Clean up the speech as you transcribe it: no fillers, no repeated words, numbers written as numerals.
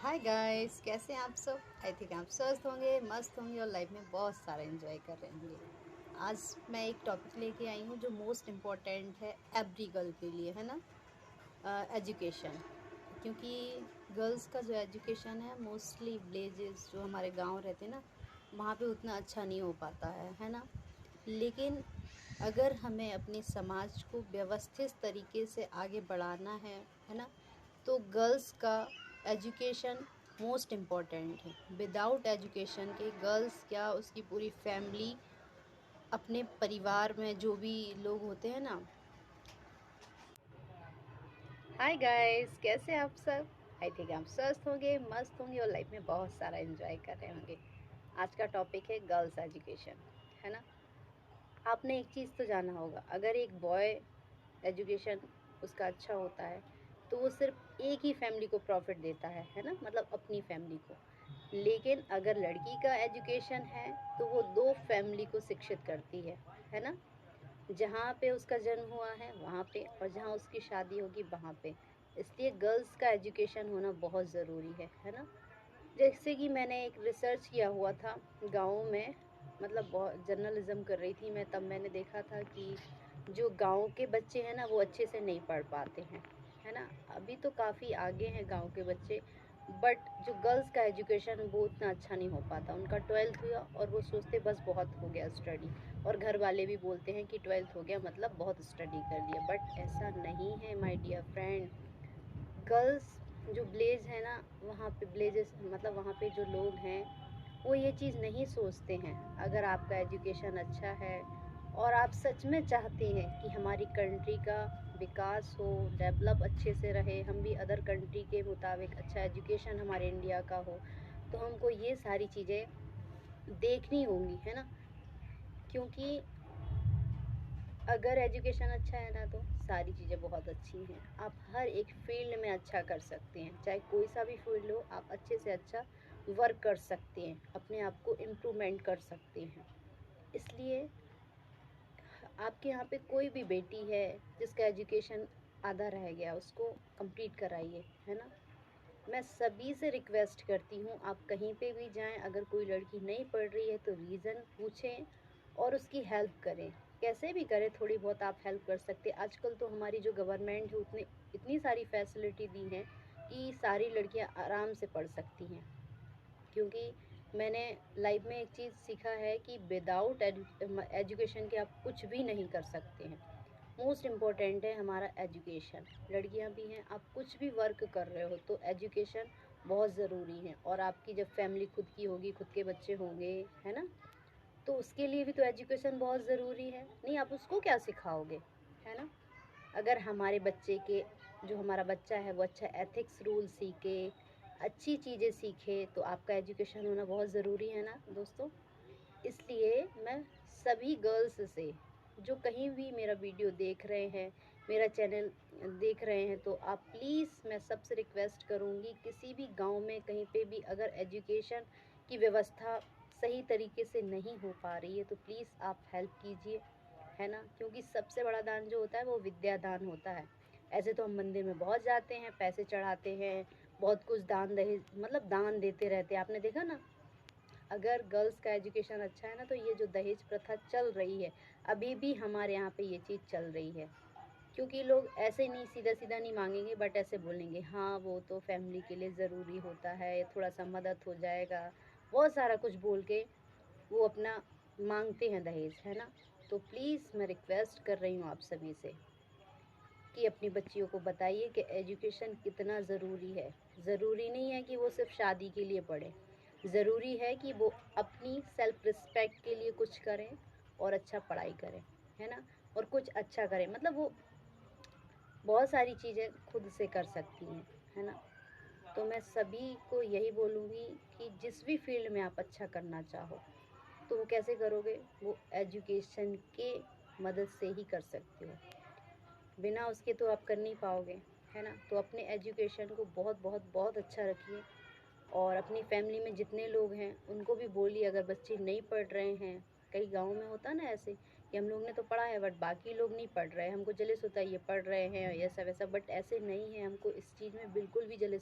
Hi guys, कैसे हैं आप सब। आई थिंक आप स्वस्थ होंगे, मस्त होंगे और लाइफ में बहुत सारा एंजॉय कर रहे होंगे। आज मैं एक टॉपिक लेके आई हूँ जो मोस्ट इम्पॉर्टेंट है एवरी गर्ल के लिए, है ना। एजुकेशन। क्योंकि गर्ल्स का जो एजुकेशन है मोस्टली विलेजेस जो हमारे गांव रहते हैं ना, वहाँ पे उतना अच्छा नहीं हो पाता है ना। लेकिन अगर हमें अपने समाज को व्यवस्थित तरीके से आगे बढ़ाना है ना, तो गर्ल्स का एजुकेशन मोस्ट इम्पॉर्टेंट है। विदाउट एजुकेशन के गर्ल्स क्या, उसकी पूरी फैमिली, अपने परिवार में जो भी लोग होते हैं ना। हाय गाइस, कैसे हैं आप सब। आई थिंक आप स्वस्थ होंगे, मस्त होंगे और लाइफ में बहुत सारा एंजॉय कर रहे होंगे। आज का टॉपिक है गर्ल्स एजुकेशन, है ना। आपने एक चीज़ तो जाना होगा, अगर एक बॉय एजुकेशन उसका अच्छा होता है तो वो सिर्फ एक ही फैमिली को प्रॉफिट देता है ना, मतलब अपनी फैमिली को। लेकिन अगर लड़की का एजुकेशन है तो वो दो फैमिली को शिक्षित करती है ना। जहाँ पे उसका जन्म हुआ है वहाँ पे, और जहाँ उसकी शादी होगी वहाँ पे। इसलिए गर्ल्स का एजुकेशन होना बहुत ज़रूरी है ना। जैसे कि मैंने एक रिसर्च किया हुआ था गाँव में, मतलब बहुत जर्नलिज्म कर रही थी मैं, तब मैंने देखा था कि जो गांव के बच्चे हैं ना वो अच्छे से नहीं पढ़ पाते हैं, है ना। अभी तो काफ़ी आगे हैं गांव के बच्चे, बट जो गर्ल्स का एजुकेशन वो उतना अच्छा नहीं हो पाता। उनका 12th हुआ और वो सोचते बस बहुत हो गया स्टडी, और घर वाले भी बोलते हैं कि 12th हो गया मतलब बहुत स्टडी कर लिया, बट ऐसा नहीं है माय डियर फ्रेंड। गर्ल्स जो विलेज है ना, वहाँ पे विलेजेस मतलब वहाँ पे जो लोग हैं वो ये चीज़ नहीं सोचते हैं। अगर आपका एजुकेशन अच्छा है और आप सच में चाहते हैं कि हमारी कंट्री का विकास हो, डेवलप अच्छे से रहे, हम भी अदर कंट्री के मुताबिक अच्छा एजुकेशन हमारे इंडिया का हो, तो हमको ये सारी चीज़ें देखनी होंगी, है ना। क्योंकि अगर एजुकेशन अच्छा है ना तो सारी चीज़ें बहुत अच्छी हैं। आप हर एक फील्ड में अच्छा कर सकते हैं, चाहे कोई सा भी फील्ड हो, आप अच्छे से अच्छा वर्क कर सकते हैं, अपने आप को इम्प्रूवमेंट कर सकते हैं। इसलिए आपके यहाँ पे कोई भी बेटी है जिसका एजुकेशन आधा रह गया, उसको कंप्लीट कराइए, है ना। मैं सभी से रिक्वेस्ट करती हूँ, आप कहीं पे भी जाएं, अगर कोई लड़की नहीं पढ़ रही है तो रीज़न पूछें और उसकी हेल्प करें। कैसे भी करें, थोड़ी बहुत आप हेल्प कर सकते हैं। आजकल तो हमारी जो गवर्नमेंट है उतनी इतनी सारी फैसिलिटी दी हैं कि सारी लड़कियां आराम से पढ़ सकती हैं। क्योंकि मैंने लाइफ में एक चीज़ सीखा है कि विदाउट एजुकेशन के आप कुछ भी नहीं कर सकते हैं। मोस्ट इम्पॉर्टेंट है हमारा एजुकेशन। लड़कियां भी हैं, आप कुछ भी वर्क कर रहे हो तो एजुकेशन बहुत ज़रूरी है। और आपकी जब फैमिली खुद की होगी, खुद के बच्चे होंगे, है ना, तो उसके लिए भी तो एजुकेशन बहुत ज़रूरी है। नहीं, आप उसको क्या सिखाओगे, है ना। अगर हमारे बच्चे के, जो हमारा बच्चा है वो अच्छा एथिक्स रूल सीखे, अच्छी चीज़ें सीखे, तो आपका एजुकेशन होना बहुत ज़रूरी है ना दोस्तों। इसलिए मैं सभी गर्ल्स से, जो कहीं भी मेरा वीडियो देख रहे हैं, मेरा चैनल देख रहे हैं, तो आप प्लीज़, मैं सबसे रिक्वेस्ट करूँगी, किसी भी गांव में कहीं पे भी अगर एजुकेशन की व्यवस्था सही तरीके से नहीं हो पा रही है तो प्लीज़ आप हेल्प कीजिए, है ना। क्योंकि सबसे बड़ा दान जो होता है वो विद्या दान होता है। ऐसे तो हम मंदिर में बहुत जाते हैं, पैसे चढ़ाते हैं, बहुत कुछ दान दहेज मतलब दान देते रहते हैं, आपने देखा ना। अगर गर्ल्स का एजुकेशन अच्छा है ना तो ये जो दहेज प्रथा चल रही है, अभी भी हमारे यहाँ पे ये चीज़ चल रही है। क्योंकि लोग ऐसे नहीं, सीधा सीधा नहीं मांगेंगे, बट ऐसे बोलेंगे हाँ वो तो फैमिली के लिए ज़रूरी होता है, थोड़ा सा मदद हो जाएगा, बहुत सारा कुछ बोल के वो अपना मांगते हैं दहेज, है ना। तो प्लीज़ मैं रिक्वेस्ट कर रही हूँ आप सभी से कि अपनी बच्चियों को बताइए कि एजुकेशन कितना ज़रूरी है। ज़रूरी नहीं है कि वो सिर्फ शादी के लिए पढ़े, ज़रूरी है कि वो अपनी सेल्फ रिस्पेक्ट के लिए कुछ करें और अच्छा पढ़ाई करें, है ना। और कुछ अच्छा करें, मतलब वो बहुत सारी चीज़ें खुद से कर सकती हैं, है ना। तो मैं सभी को यही बोलूँगी कि जिस भी फील्ड में आप अच्छा करना चाहो तो वो कैसे करोगे, वो एजुकेशन के मदद से ही कर सकते हो। बिना उसके तो आप कर नहीं पाओगे, है ना। तो अपने एजुकेशन को बहुत बहुत बहुत अच्छा रखिए। और अपनी फैमिली में जितने लोग हैं उनको भी बोलिए, अगर बच्चे नहीं पढ़ रहे हैं, कई गाँव में होता ना ऐसे कि हम लोग ने तो पढ़ा है बट बाकी लोग नहीं पढ़ रहे हैं, हमको जलिस होता है ये पढ़ रहे हैं ऐसा वैसा, बट ऐसे नहीं है, हमको इस चीज़ में बिल्कुल भी जलिस